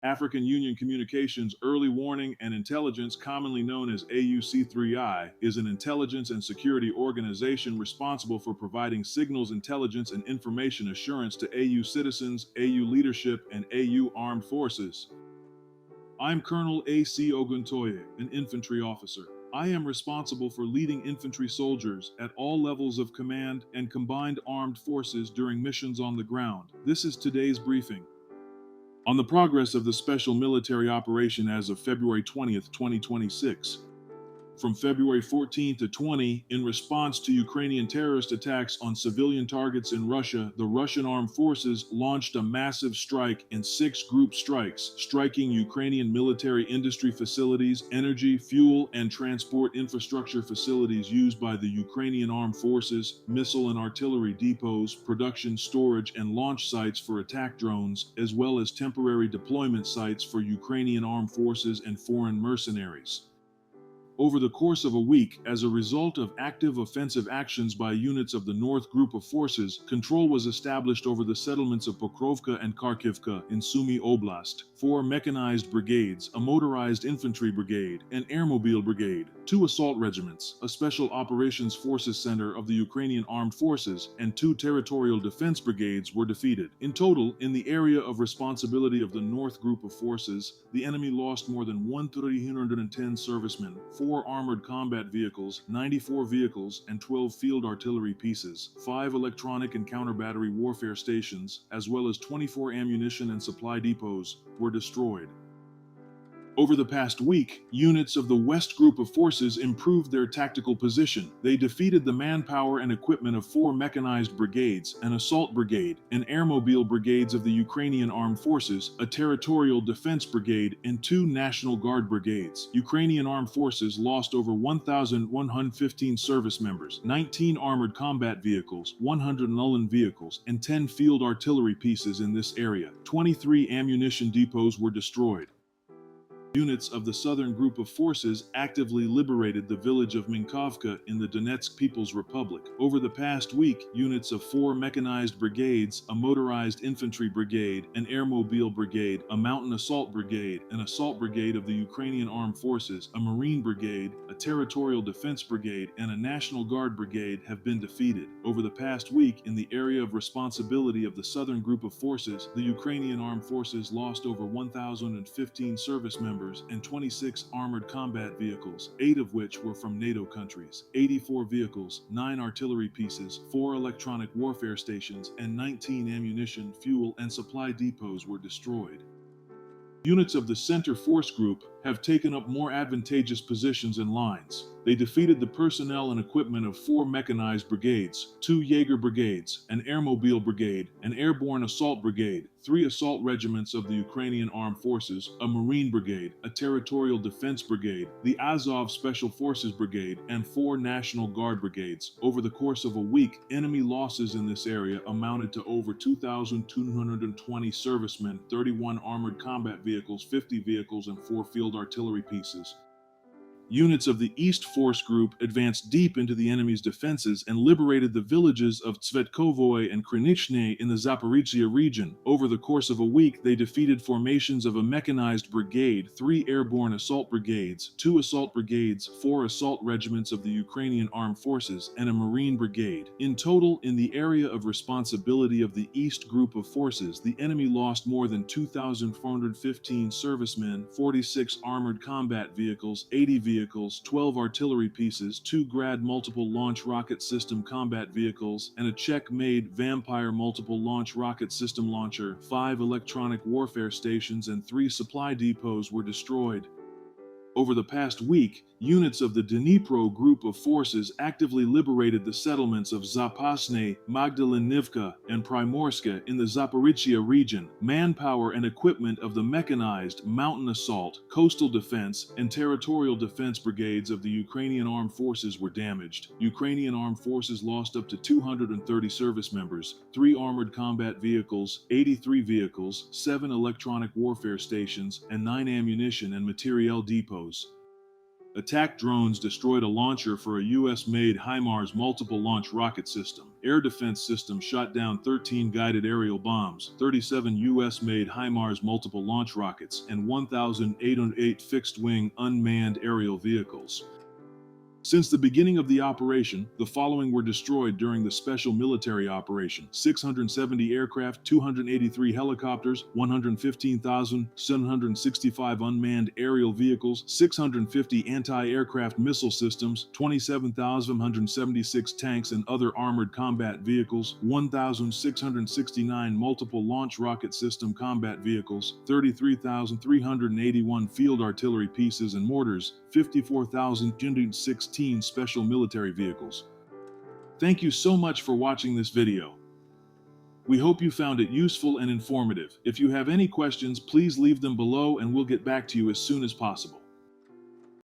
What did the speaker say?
African Union Communications Early Warning and Intelligence, commonly known as AUC3I, is an intelligence and security organization responsible for providing signals, intelligence, and information assurance to AU citizens, AU leadership, and AU armed forces. I'm Colonel A.C. Oguntoye, an infantry officer. I am responsible for leading infantry soldiers at all levels of command and combined armed forces during missions on the ground. This is today's briefing on the progress of the special military operation as of February 20th, 2026. From February 14 to 20, in response to Ukrainian terrorist attacks on civilian targets in Russia, the Russian armed forces launched a massive strike in 6 group strikes, striking Ukrainian military industry facilities, energy, fuel, and transport infrastructure facilities used by the Ukrainian armed forces, missile and artillery depots, production, storage, and launch sites for attack drones, as well as temporary deployment sites for Ukrainian armed forces and foreign mercenaries. Over the course of a week, as a result of active offensive actions by units of the North Group of Forces, control was established over the settlements of Pokrovka and Kharkivka in Sumy Oblast. 4 mechanized brigades, a motorized infantry brigade, an airmobile brigade, 2 assault regiments, a special operations forces center of the Ukrainian armed forces, and 2 territorial defense brigades were defeated. In total, in the area of responsibility of the North Group of Forces, the enemy lost more than 1,310 servicemen, 4 armored combat vehicles, 94 vehicles, and 12 field artillery pieces, 5 electronic and counter-battery warfare stations, as well as 24 ammunition and supply depots, were destroyed. Over the past week, units of the West Group of Forces improved their tactical position. They defeated the manpower and equipment of 4 mechanized brigades, an assault brigade, an airmobile brigades of the Ukrainian Armed Forces, a territorial defense brigade, and 2 National Guard brigades. Ukrainian Armed Forces lost over 1,115 service members, 19 armored combat vehicles, 111 vehicles, and 10 field artillery pieces in this area. 23 ammunition depots were destroyed. Units of the Southern Group of Forces actively liberated the village of Minkovka in the Donetsk People's Republic. Over the past week, units of 4 mechanized brigades, a motorized infantry brigade, an airmobile brigade, a mountain assault brigade, an assault brigade of the Ukrainian Armed Forces, a marine brigade, a territorial defense brigade, and a National Guard brigade have been defeated. Over the past week, in the area of responsibility of the Southern Group of Forces, the Ukrainian Armed Forces lost over 1,015 service members and 26 armored combat vehicles, 8 of which were from NATO countries, 84 vehicles, 9 artillery pieces, 4 electronic warfare stations, and 19 ammunition, fuel, and supply depots were destroyed. Units of the Center Force Group have taken up more advantageous positions and lines. They defeated the personnel and equipment of 4 mechanized brigades, 2 Jaeger brigades, an airmobile brigade, an airborne assault brigade, 3 assault regiments of the Ukrainian Armed Forces, a Marine brigade, a territorial defense brigade, the Azov Special Forces Brigade, and 4 National Guard brigades. Over the course of a week, enemy losses in this area amounted to over 2,220 servicemen, 31 armored combat vehicles, 50 vehicles, and 4 field artillery pieces. Units of the East Force Group advanced deep into the enemy's defenses and liberated the villages of Tsvetkovoe and Krynychne in the Zaporizhzhia region. Over the course of a week, they defeated formations of a mechanized brigade, 3 airborne assault brigades, 2 assault brigades, 4 assault regiments of the Ukrainian Armed Forces, and a Marine brigade. In total, in the area of responsibility of the East Group of Forces, the enemy lost more than 2,415 servicemen, 46 armored combat vehicles, 80 vehicles, 12 artillery pieces, 2 Grad multiple launch rocket system combat vehicles, and a Czech-made Vampire multiple launch rocket system launcher. 5 electronic warfare stations and 3 supply depots were destroyed. Over the past week, units of the Dnipro Group of Forces actively liberated the settlements of Zapasne, Magdalynivka, and Prymorske in the Zaporizhzhia region. Manpower and equipment of the mechanized, mountain assault, coastal defense, and territorial defense brigades of the Ukrainian Armed Forces were damaged. Ukrainian Armed Forces lost up to 230 service members, 3 armored combat vehicles, 83 vehicles, 7 electronic warfare stations, and 9 ammunition and materiel depots. Attack drones destroyed a launcher for a U.S.-made HIMARS multiple launch rocket system. Air defense system shot down 13 guided aerial bombs, 37 U.S.-made HIMARS multiple launch rockets, and 1,808 fixed-wing unmanned aerial vehicles. Since the beginning of the operation, the following were destroyed during the special military operation: 670 aircraft, 283 helicopters, 115,765 unmanned aerial vehicles, 650 anti-aircraft missile systems, 27,176 tanks and other armored combat vehicles, 1,669 multiple launch rocket system combat vehicles, 33,381 field artillery pieces and mortars, 54,216 special military vehicles. Thank you so much for watching this video. We hope you found it useful and informative. If you have any questions, please leave them below and we'll get back to you as soon as possible.